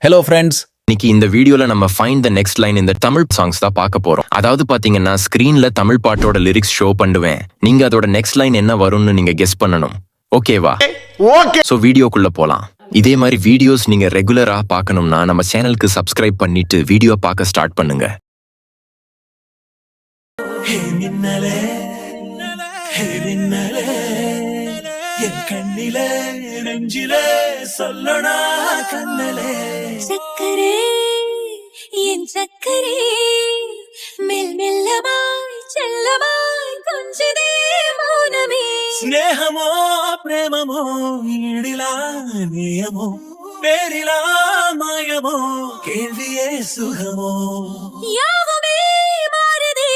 Hello friends. இன்னைக்கு இந்த வீடியோல நம்ம ஃபைண்ட் த நெக்ஸ்ட் லைன் இந்த தமிழ் சாங்ஸ் தான் பார்க்க போறோம். அதாவது பாத்தீங்கன்னா ஸ்கிரீன்ல தமிழ் பாட்டோட லிரிக்ஸ் ஷோ பண்ணுவேன். நீங்க அதோட நெக்ஸ்ட் லைன் என்ன வரும்னு நீங்க கெஸ் பண்ணணும். ஓகேவா? ஓகே. சோ வீடியோக்குள்ள போலாம். இதே மாதிரி வீடியோஸ் நீங்க ரெகுலரா பார்க்கணும்னா நம்ம சேனலுக்கு சப்ஸ்கிரைப் பண்ணிட்டு வீடியோ பார்க்க ஸ்டார்ட் பண்ணுங்க. சக்கரே என் சக்கரே மெல் மெல்லமாய் செல்லமாய் கொஞ்சதே மௌனமே ஸ்நேகமோ பிரேமமோ ஈடிலா நியமோ பேரிலா மாயமோ கேள்வியே சுகமோ யாவுமே மாறுதே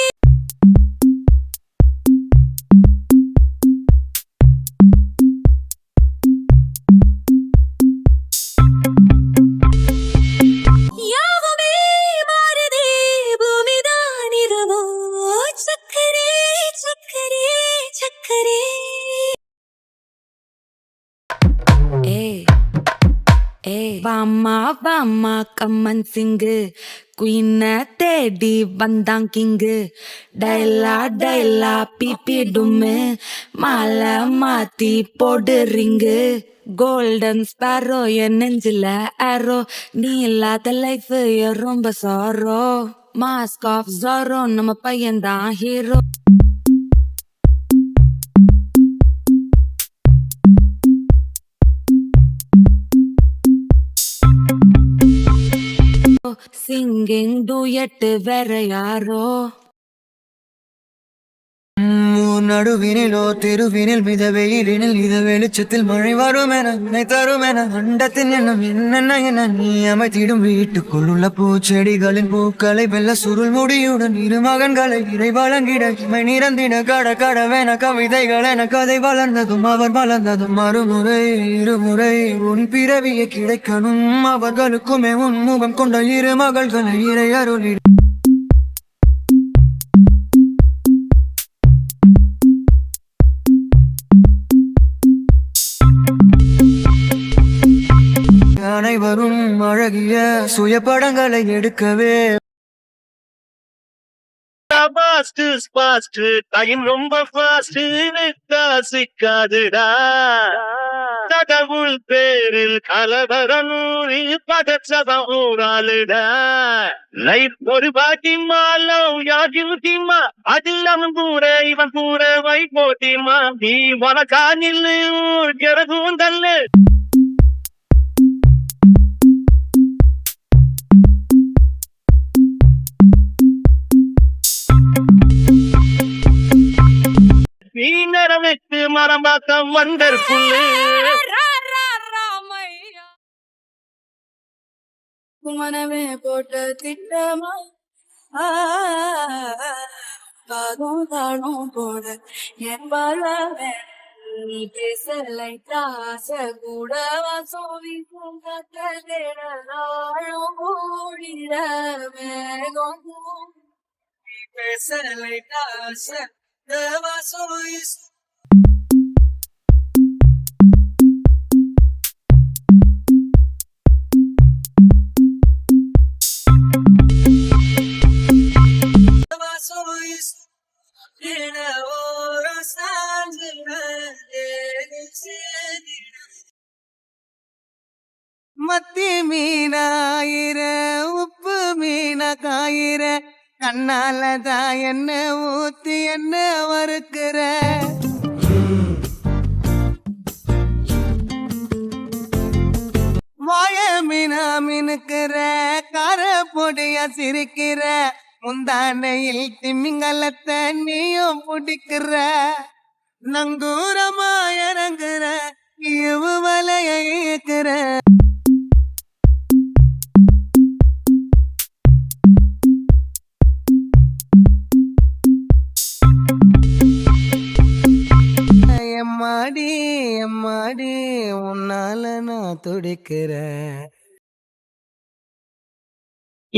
யாவுமே மாறுதே பூமிதான் இதுவோ சக்கரே சக்கரே சக்கரே வாமா வாமா கம்மன் சிங்கு குயின தேடி வந்தான் கிங்கு டைலா டைலா பிபி டும்மு மாலை மாத்தி போடு ரிங்கு கோல்டன் ஸ்பாரோ என் நெஞ்சில ஆரோ நீ இல்லாத லைஃப் ரொம்ப சாரோ மாஸ்க் ஆஃப் ஜாரோ நம்ம பையன் தான் ஹீரோ சிங்கிங் டூயட் வேற யாரோ நடுவினிலோ தெருவினில் மித வெயிலினில் இத வெளிச்சத்தில் மழை வரும் என நினைத்தரும் என அண்டத்தின் எண்ணம் என்னென்ன என நீ அமைத்திடும் வீட்டுக்குள்ள பூச்செடிகளின் பூக்களை வெள்ள சுருள் முடியுடன் இரு மகன்களை இறை வழங்கிட இமை நிறந்திட கட கடவென கவிதைகள் என கதை வளர்ந்ததும் அவர் வளர்ந்ததும் மறுமுறை இருமுறை உன் பிறவியை கிடைக்கணும் அவர்களுக்குமே உன் முகம் கொண்ட இரு மகள்களை இறை அருளிட அனைவரும் அழகிய சுய படங்களை எடுக்கவே ரொம்ப காசிக்காதுடா கடவுள் பேரில் கலவரூரி பதச்சதூராளுடா லைஃப் ஒரு பாட்டிமா லவ் யாஜிமா அது அவன் கூட இவன் கூட வை போட்டிமா நீ வனக்கானில் ஜெரகூந்தல்லு வீணரமைக்கு மரமாக்கம் வண்டர்ஃபுல்லு மனமே போட்ட திட்டமா பாதும் தானும் போட என் வாழ்வே நீ பேசலை தாச கூடவா சோவி பூங்காழும் ஓடிட மேகம் நீ பேசலை தாச தேவா சோவி மத்தி மீனாயிர உப்பு மீன காயிர கண்ணாலதான் என்ன ஊத்தி என்ன வறுக்கிற வாய மீனா மினுக்கிற கார பொடிய சிரிக்கிற முந்தானையில் திமிங்கலத்தை நீயும் பிடிக்கிற நங்கூரமா இறங்குற இவு வலைய இயக்குற எம்மாடி எம்மாடி உன்னால நான் துடிக்கிறேன்.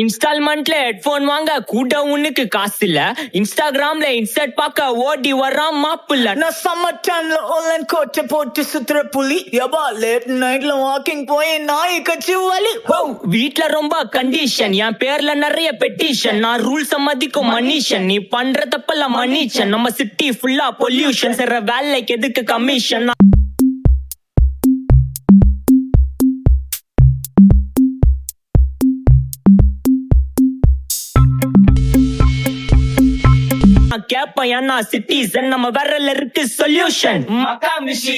இன்ஸ்டால்மெண்ட்ல ஹெட்போன் வாங்க கூட உனக்கு காசு இல்ல. இன்ஸ்டாகிராம்ல இன்ஸ்டர்ட் பார்க்க ஓடி வரான் மாப்பிள்ள. நான் சம்மர் டைம்ல ஆன்லைன் கோட்டை போட்டு சுத்துற புலி. எபா லேட் நைட்ல வாக்கிங் போய் நாய் கட்சி வலி. வீட்ல ரொம்ப கண்டிஷன், என் பேர்ல நிறைய பெட்டிஷன். நான் ரூல்ஸ் மதிக்கும் மனுஷன், நீ பண்ற தப்பெல்லாம் மன்னிச்சன். நம்ம சிட்டி ஃபுல்லா பொல்யூஷன், செய்ற வேலைக்கு எதுக்கு கமிஷன்? கேப்ப ஏன்னா சிட்டிசன் நம்ம விரல்ல இருக்கு சொல்யூஷன். மகாமிஷி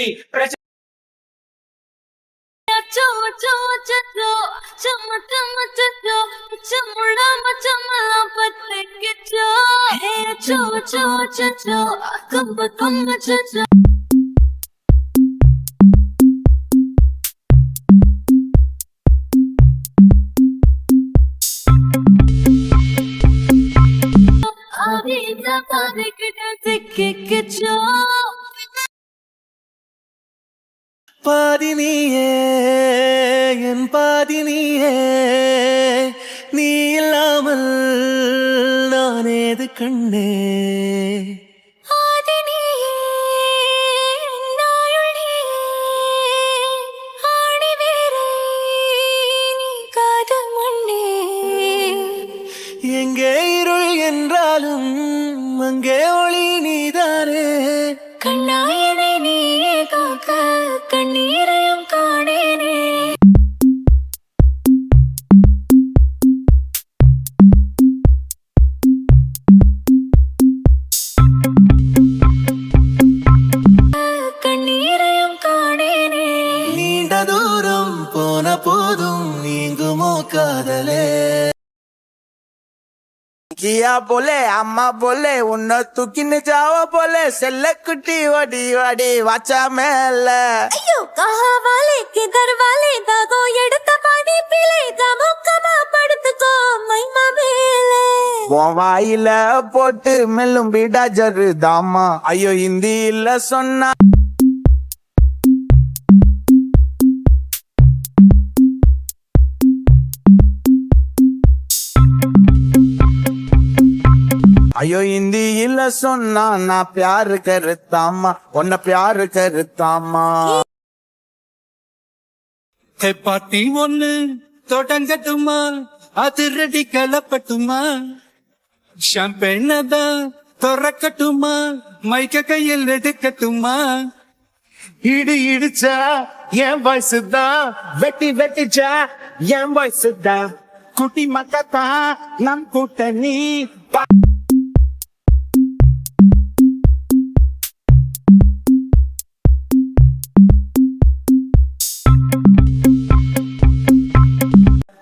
பாதி நீயே என் பாதி நீயே, நீ இல்லாமல் நான் ஏது கண்ணே. எங்கே இருள் என்றாலும் அங்கே ஒளி நீதானே. கண்ணாயனை நீயே காக்க கண்ணீரையும் காணேனே. கண்ணீரையும் காணேனே. நீண்ட தூரம் போன போதும் நீங்குமோ காதலே. किया बोले अम्मा बोले उन्ना तू किन जावा बोले सेल्ले कुटी वडी वडी वाचा मेल. ஐயோ கஹா வாலே கிதர் வாலே தாகோ எடுத்த பாதி பிளே தமுக்கமா படுத்துக்கோ மைமா மேலே. வாயில போட்டு மெல்லும் பீடா ஜரு தாமா ஐயோ ஹிந்தி இல்ல சொன்னா. ஐயோ ஹிந்தி இல்ல சொன்னா நான் प्यार करतामा உன்ன प्यार करतामा. பாட்டி ஒண்ணு தொடங்கட்டுமா, அது ரெடி கலப்பட்டுமா. ஷாம்பெயின தான் திறக்கட்டுமா, மைக்க கையில் எடுக்கட்டுமா. இடி இடிச்சா என் வயசு தான், வெட்டி வெட்டிச்சா என் வயசு தான். குட்டி மக்கத்தான் நம் கூட்டணி.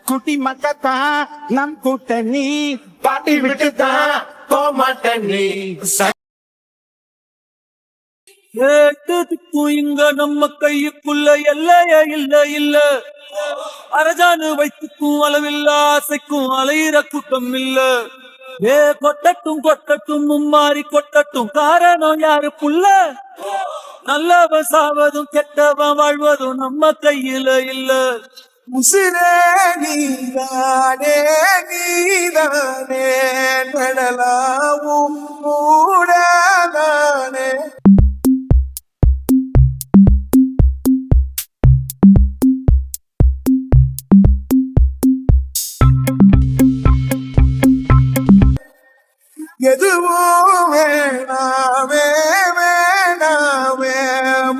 குட்டி மக்கத்தான் நம் கூட்டணி. பாட்டி விட்டுதான் போமாட்டனி. இங்க நம்ம கையுக்குள்ள எல்லைய இல்ல இல்ல. அரஜானு வைத்துக்கும் அளவில்ல, ஆசைக்கும் அலையிற கூட்டம் இல்ல. கொட்டட்டும் கொட்டட்டும் மும்மாறி கொட்டட்டும், காரணம் யாரு புள்ள. நல்லவன் சாவதும் கெட்டவன் வாழ்வதும் நம்ம கையில இல்ல. உசிரே நீதானே நீதானே நடலாவும் கூடாதானே. எதுவும் வேணாமே வேணாமே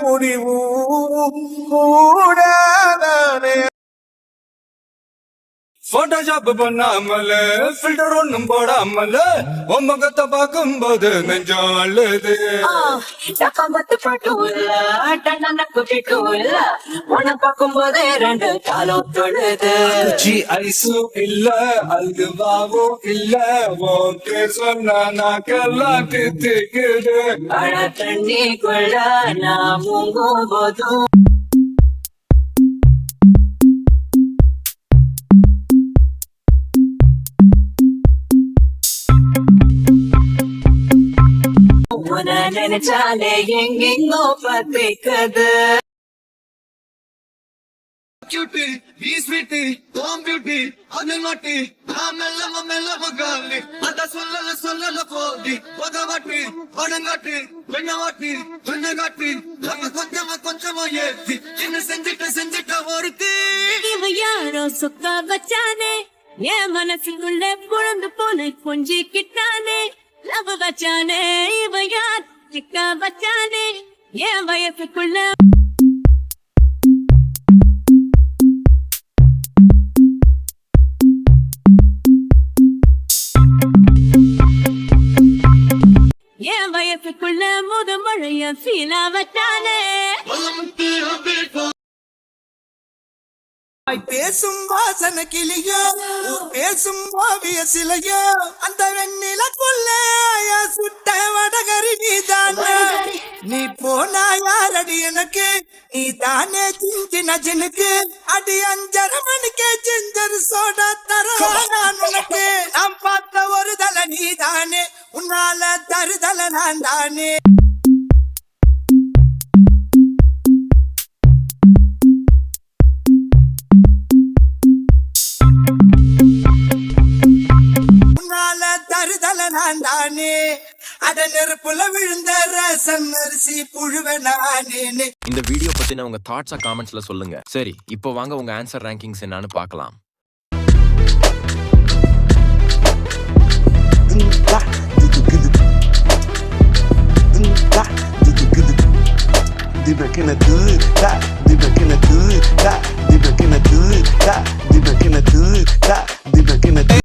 முடிவும் கூடாதானே. போட்டோஷாப் பண்ணாமல ஃபில்டர் ஒண்ணும் போடாமல உன் முகத்தை பார்க்கும்போது நெஞ்சம் அழுது. கம்பத்து பாட்டும் இல்ல டன்னு குட்டிட்டும் இல்ல, உன்னை பார்க்கும்போது ரெண்டு காலம் தொழுது. ஐஸும் இல்ல அல்வாவும் இல்ல, ஓகே சொன்னா நாக்கெல்லாம் தித்திக்குது. அழ தண்ணிக்குள்ள நான் முங்கும் போதும் நினைச்சாலே எங்கெங்கோ பத்திக்குது. Cutie, be sweetie, Tom beauty, Anil Matti, மெல்லம காலி அத சொல்லல போதி பதவாட்டி பணங்காட்டி வெண்ணவாட்டி வெண்ணகாட்டி கொஞ்சமா ஏத்தி என்ன செஞ்சிட்ட ஒருத்தி இவ யாரோ சொக்கா வச்சானே என் மனசுக்குள்ள புழந்து போன கொஞ்சிக்கிட்டானே லவ் வச்சானே இவ யார் சிக்கா வச்சானே என் வயசுக்குள்ள என் வயசுக்குள்ள மழைய சீனா வச்சானே பேசும் வாசன கிளியோ பேசும் ஓவிய சிலையோ அந்த வெண்ணிலக்குள்ள சுட்ட வடகரி நீதானே நீ போனா யாரடி எனக்கு நீ தானே சின்ன ஜனுக்கு அடி 5:30 மணிக்கு ஜிஞ்சர் சோடா தரவா நான் உனக்கு நான் பார்த்த ஒரு தலை நீ தானே உன்னால தருதல நான் தானே தருதல நான் தானே அட நெருப்புல விழுந்த ரசம் அரிசி புழுவ நானே. இந்த வீடியோ பத்தின உங்க தாட்ஸா காமெண்ட்ஸ்ல சொல்லுங்க. சரி, இப்போ வாங்க உங்க ஆன்சர் ரேங்கிங்ஸ் என்னன்னு பார்க்கலாம். Diba kina do that,